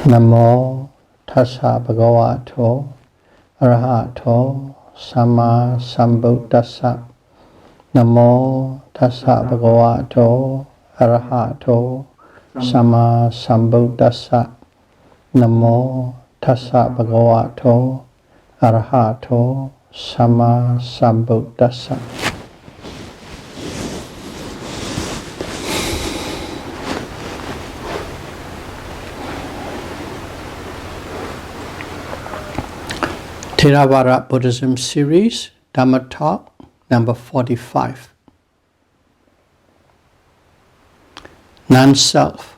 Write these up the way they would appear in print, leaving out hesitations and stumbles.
Namo tassa bhagavato arahato samma sambuddhassa. Namo tassa bhagavato arahato samma sambuddhassa. Namo tassa bhagavato arahato samma sambuddhassa. Theravada Buddhism series, Dhamma talk number 45. Non-self,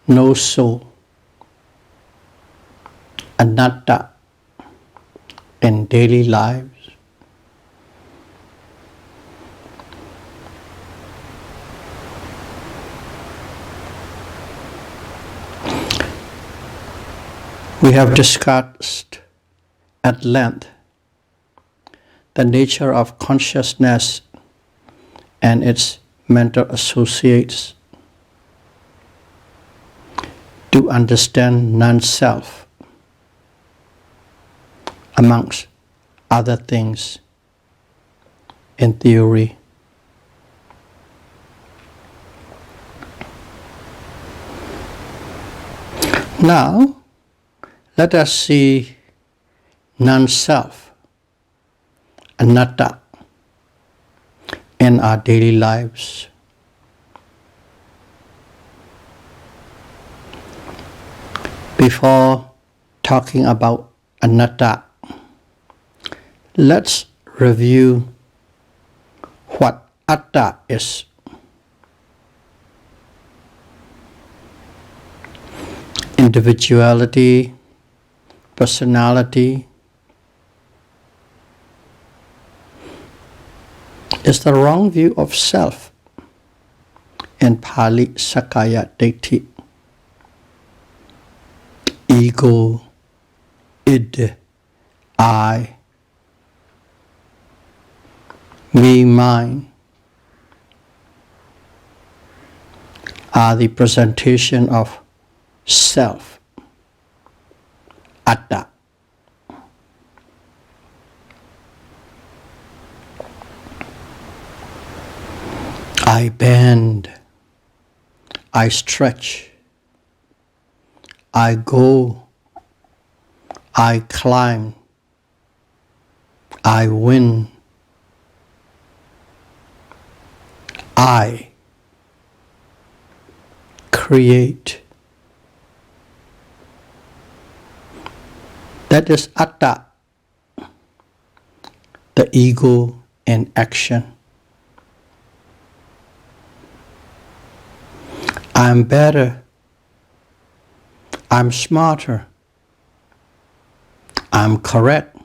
no soul, anatta in daily lives. We have discussed at length the nature of consciousness and its mental associates. To understand non-self, amongst other things, in theory. Now, let us see non-self, anatta, in our daily lives. Before talking about anatta, let's review what atta is. Individuality, personality, is the wrong view of self. In Pali, Sakaya Ditti. Ego, id, I, me, mine, are the presentation of self, atta. I bend, I stretch, I go, I climb, I win, I create. That is atta, the ego in action. I'm better, I'm smarter, I'm correct.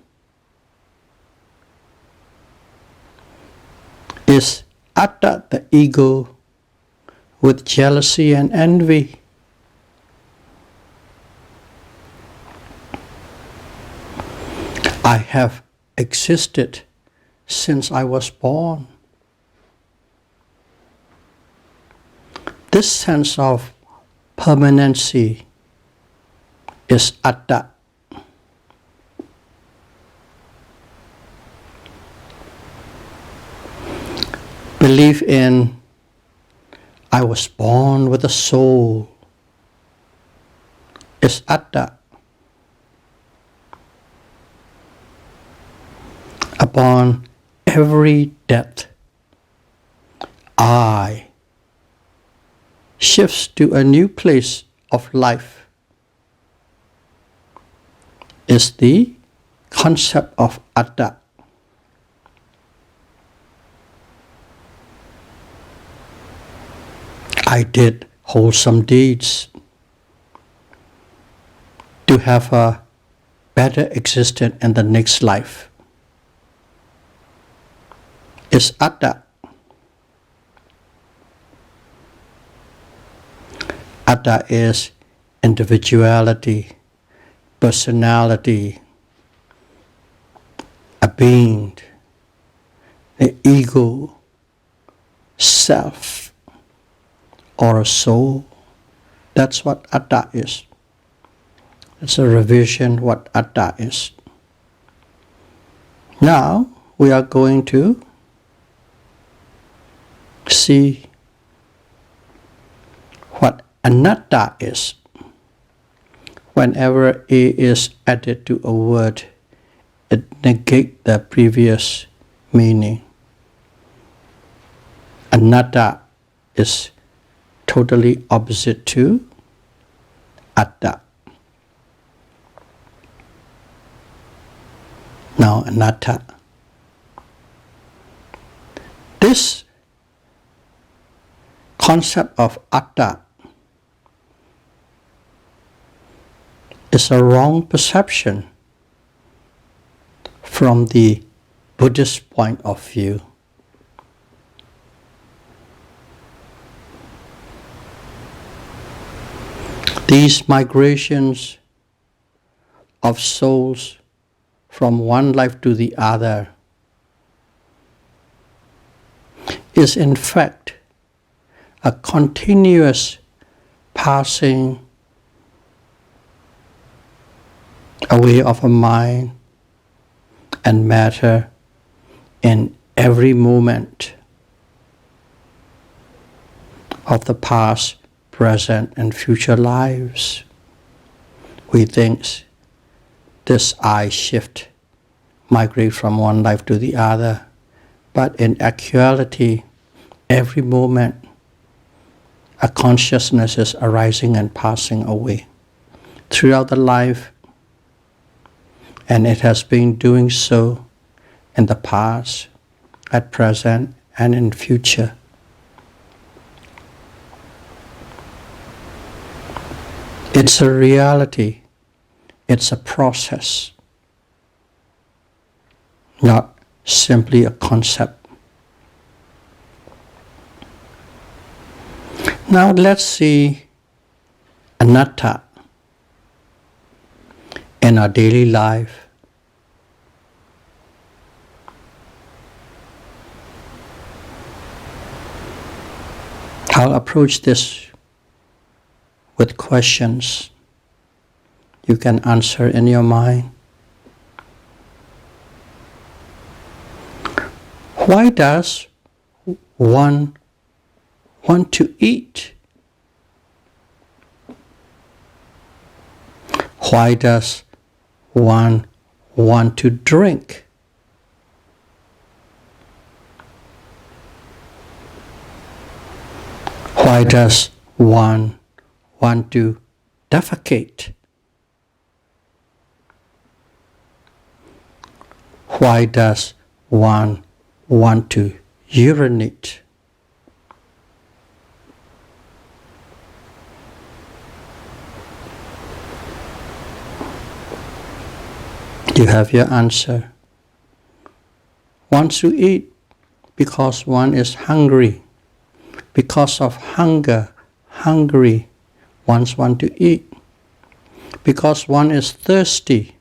Is atta the ego with jealousy and envy? I have existed since I was born. This sense of permanency is atta. Belief in I was born with a soul is atta. Upon every death, I shifts to a new place of life is the concept of atta. I did wholesome deeds to have a better existence in the next life. Is atta. Atta is individuality, personality, a being, the ego, self, or a soul. That's what atta is. It's a revision what atta is. Now we are going to see what anatta is. Whenever a is added to a word, it negates the previous meaning. Anatta is totally opposite to atta. Now anatta. This concept of atta is a wrong perception from the Buddhist point of view. These migrations of souls from one life to the other is in fact a continuous passing away of a mind and matter in every moment of the past, present, and future lives. We think this I shift, migrate from one life to the other, but in actuality, every moment a consciousness is arising and passing away throughout the life, and it has been doing so in the past, at present, and in future. It's a reality, it's a process, not simply a concept. Now let's see anatta in our daily life. I'll approach this with questions you can answer in your mind. Why does one want to eat? Why does one want to drink? Why does one want to defecate? Why does one want to urinate? You have your answer. Wants to eat because one is hungry. Because of hunger, hungry, one wants to eat. Because one is thirsty.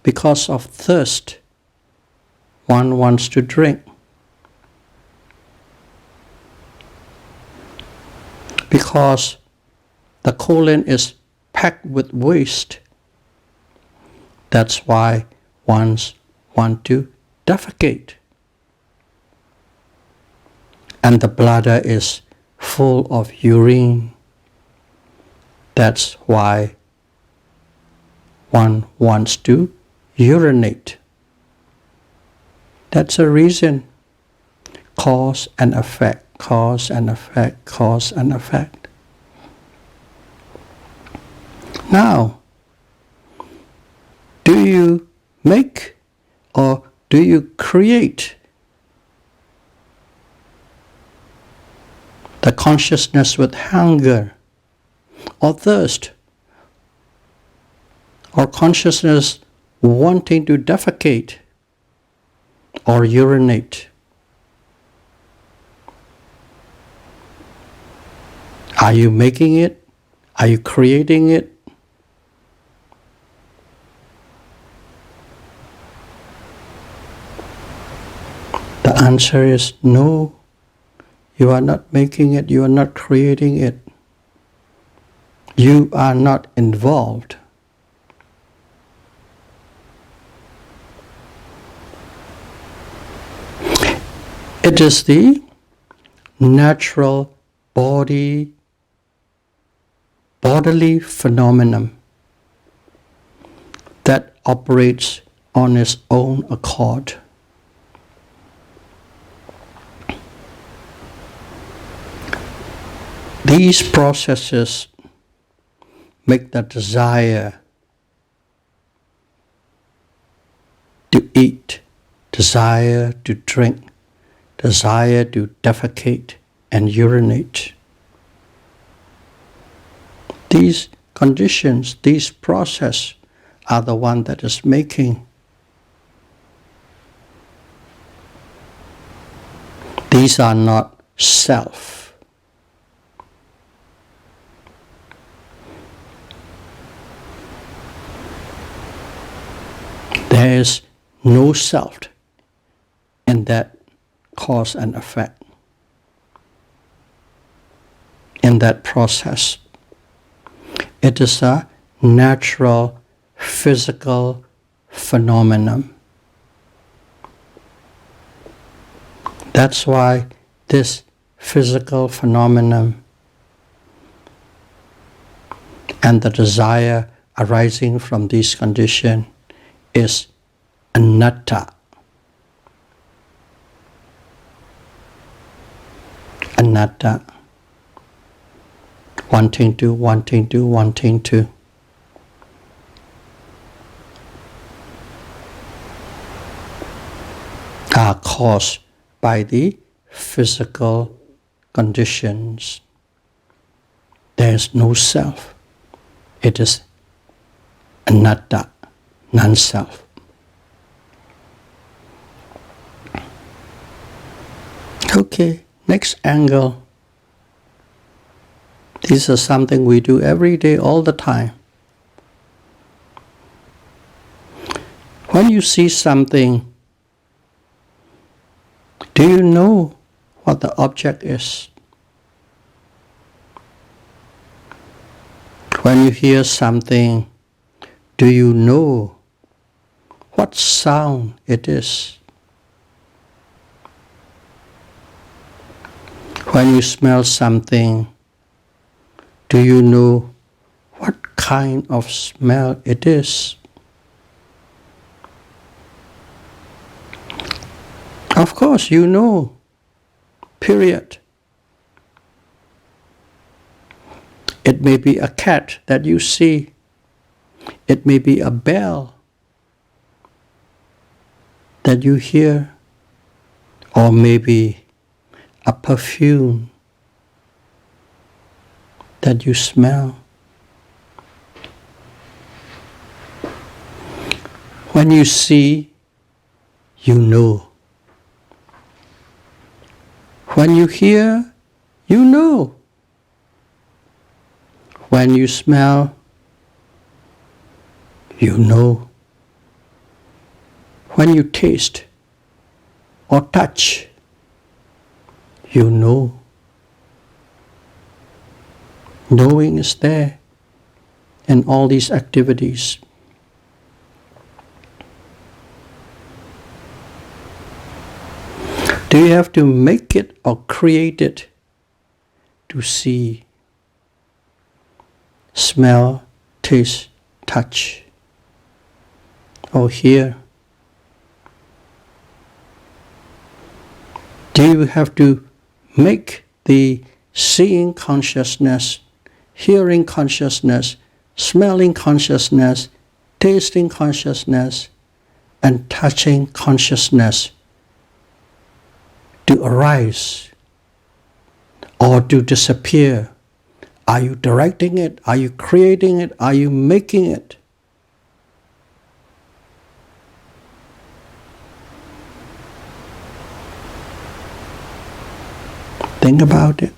Because of thirst, one wants to drink. Because the colon is packed with waste, that's why one wants to defecate. And the bladder is full of urine. That's why one wants to urinate. That's a reason. Cause and effect, cause and effect, cause and effect. Now, do you make or do you create the consciousness with hunger or thirst, or consciousness wanting to defecate or urinate? Are you making it? Are you creating it? The answer is no. You are not making it, you are not creating it. You are not involved. It is the natural bodily phenomenon that operates on its own accord. These processes make the desire to eat, desire to drink, desire to defecate and urinate. These conditions, these processes are the one that is making. These are not self. There is no self in that cause and effect, in that process. It is a natural physical phenomenon. That's why this physical phenomenon and the desire arising from this condition is anatta. Anatta. Wanting to. Are caused by the physical conditions. There is no self. It is anatta, non-self. Okay, next angle. This is something we do every day, all the time. When you see something, do you know what the object is? When you hear something, do you know what sound it is? When you smell something, do you know what kind of smell it is? Of course, you know, period. It may be a cat that you see. It may be a bell that you hear, or maybe a perfume that you smell. When you see, you know. When you hear, you know. When you smell, you know. When you taste or touch, you know. Knowing is there in all these activities. Do you have to make it or create it to see, smell, taste, touch, or hear? Do you have to make the seeing consciousness, hearing consciousness, smelling consciousness, tasting consciousness, and touching consciousness to arise or to disappear? Are you directing it? Are you creating it? Are you making it? Think about it.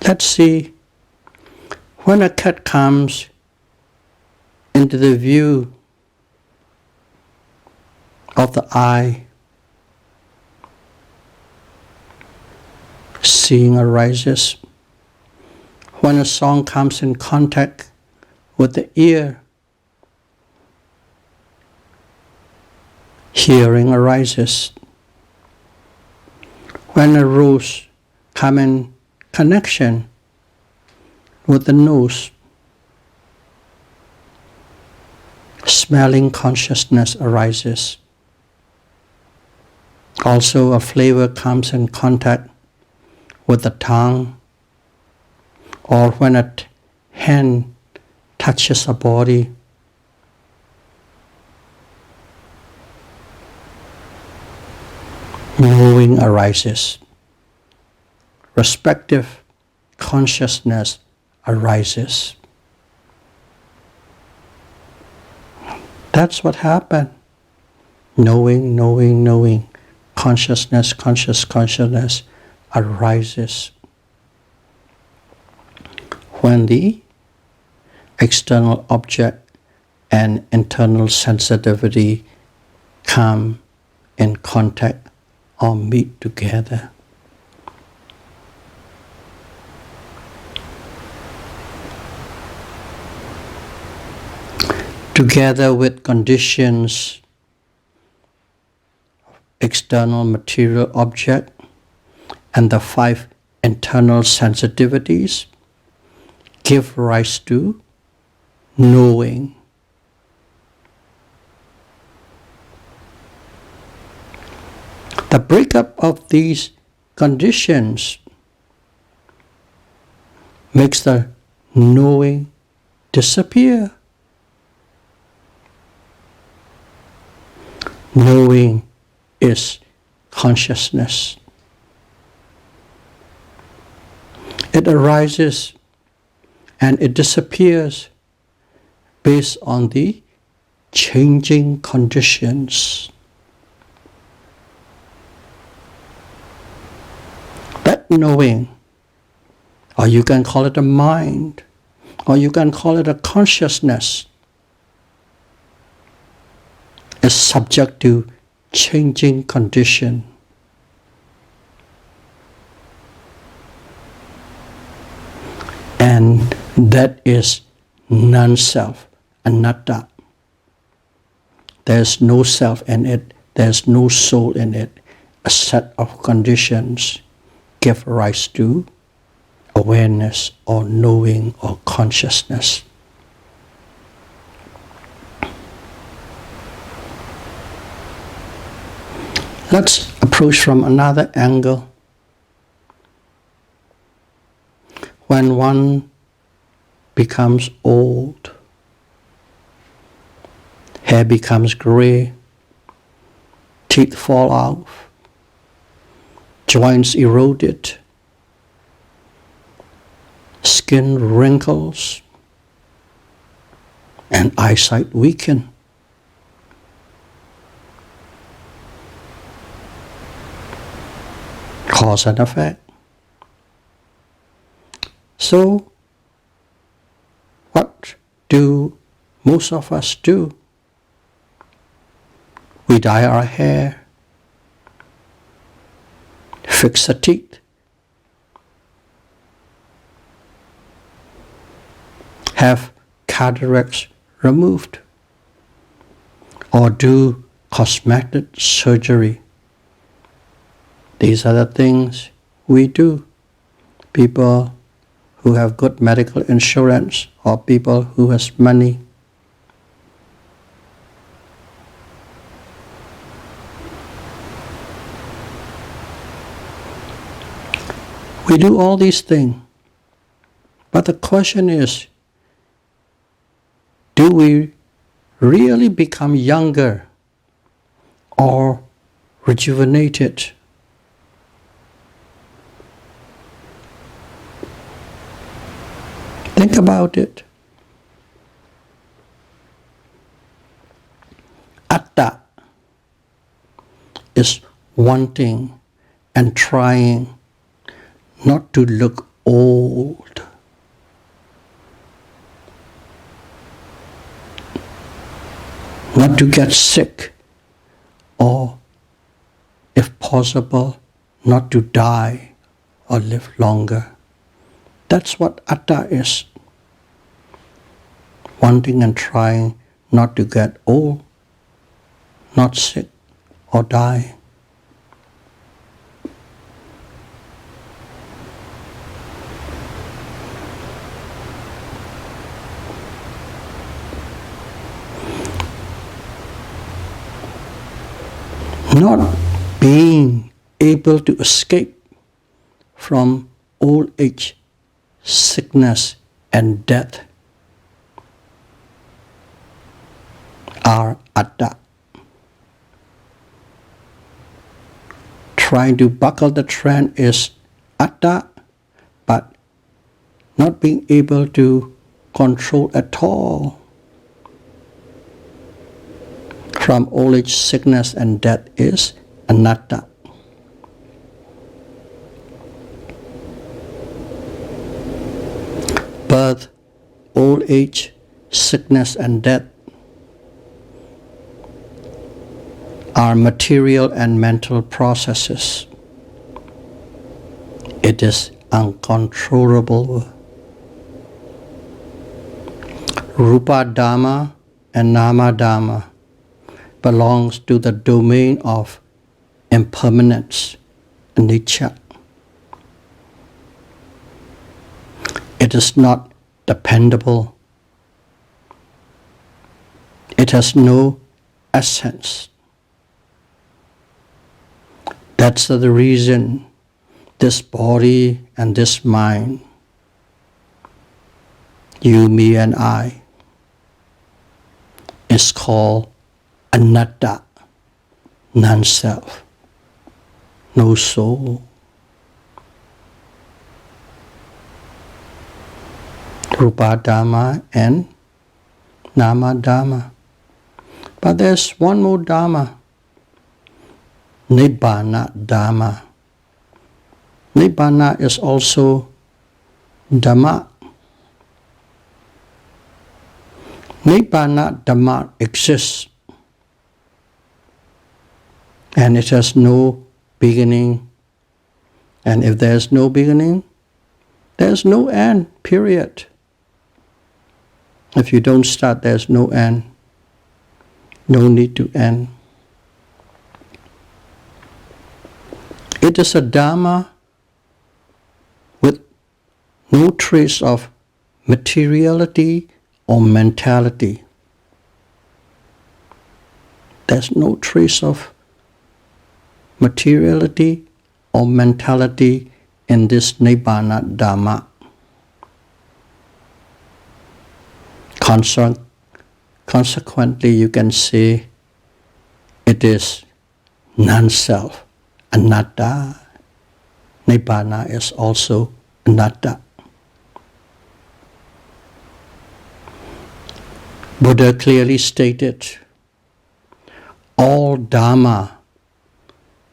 Let's see, when a cat comes into the view of the eye, seeing arises. When a song comes in contact with the ear, Hearing arises. When the roots come in connection with the nose, smelling consciousness arises. Also, a flavor comes in contact with the tongue, or when a hand touches a body. Knowing arises. Respective consciousness arises. That's what happened. Knowing. Consciousness arises. When the external object and internal sensitivity come in contact or meet together. Together with conditions, external material object, and the 5 internal sensitivities, give rise to knowing. The breakup of these conditions makes the knowing disappear. Knowing is consciousness. It arises and it disappears based on the changing conditions. That knowing, or you can call it a mind, or you can call it a consciousness, is subject to changing condition. And that is non-self, anatta. There's no self in it, there's no soul in it. A set of conditions give rise to awareness or knowing or consciousness. Let's approach from another angle. When one becomes old, hair becomes gray, teeth fall off, joints eroded, skin wrinkles, and eyesight weaken. Cause and effect. So, what do most of us do? We dye our hair, fix the teeth, have cataracts removed, or do cosmetic surgery. These are the things we do. People who have good medical insurance or people who has money. We do all these things. But the question is, do we really become younger or rejuvenated? Think about it. Atta is wanting and trying not to look old. Not to get sick, or if possible, not to die or live longer. That's what atta is. Wanting and trying not to get old, not sick, or die. Not being able to escape from old age, sickness, and death are atta. Trying to buckle the trend is atta, but not being able to control at all from old age, sickness, and death is anatta. Birth, old age, sickness, and death are material and mental processes. It is uncontrollable. Rupa Dhamma and Nama Dhamma belongs to the domain of impermanence, anicca. It is not dependable. It has no essence. That's the reason this body and this mind, you, me, and I, is called anatta, non-self, no soul. Rupa Dhamma and Nama Dhamma. But there's one more Dhamma, Nibbana Dhamma. Nibbana is also Dhamma. Nibbana Dhamma exists, and it has no beginning. And if there's no beginning, there's no end, period. If you don't start, there's no end. No need to end. It is a Dhamma with no trace of materiality or mentality. There's no trace of materiality or mentality in this Nibbana Dhamma. Consequently, you can say it is non-self, anatta. Nibbana is also anatta. Buddha clearly stated, all Dhamma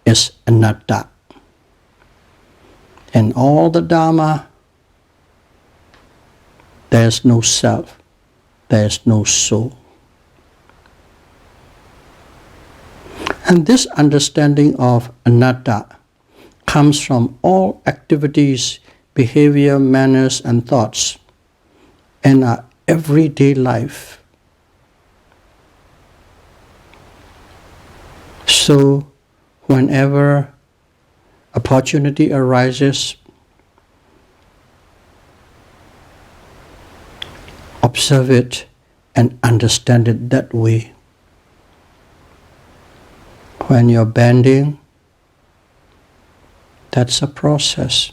is anatta. In all the Dhamma, there is no self, there is no soul. And this understanding of anatta comes from all activities, behavior, manners, and thoughts in our everyday life. So, whenever opportunity arises, observe it and understand it that way. When you're bending, that's a process.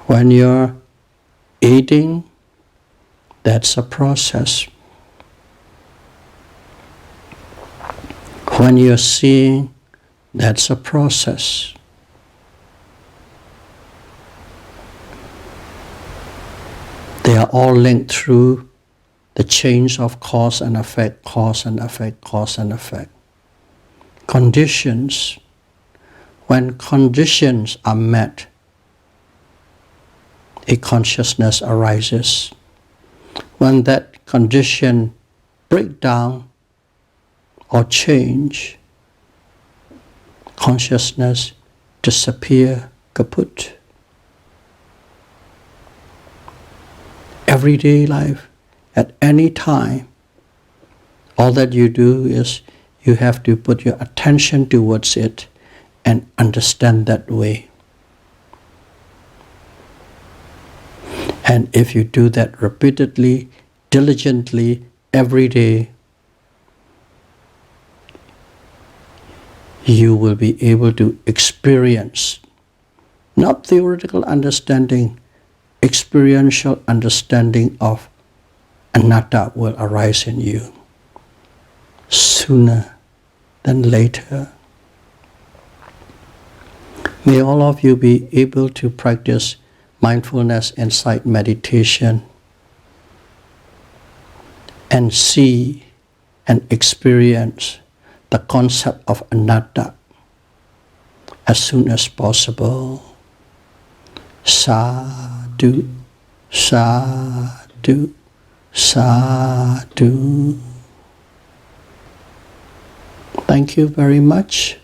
When you're eating, that's a process. When you're seeing, that's a process. They are all linked through the chains of cause and effect, cause and effect, cause and effect. Conditions. When conditions are met, a consciousness arises. When that condition breaks down or change, consciousness disappear, kaput. Everyday life, at any time, all that you do is You have to put your attention towards it and understand that way. And if you do that repeatedly, diligently, every day, you will be able to experience, not theoretical understanding, experiential understanding of anatta will arise in you sooner than later. May all of you be able to practice mindfulness insight meditation and see and experience the concept of anatta as soon as possible. Sadhu, sadhu, sadhu. Thank you very much.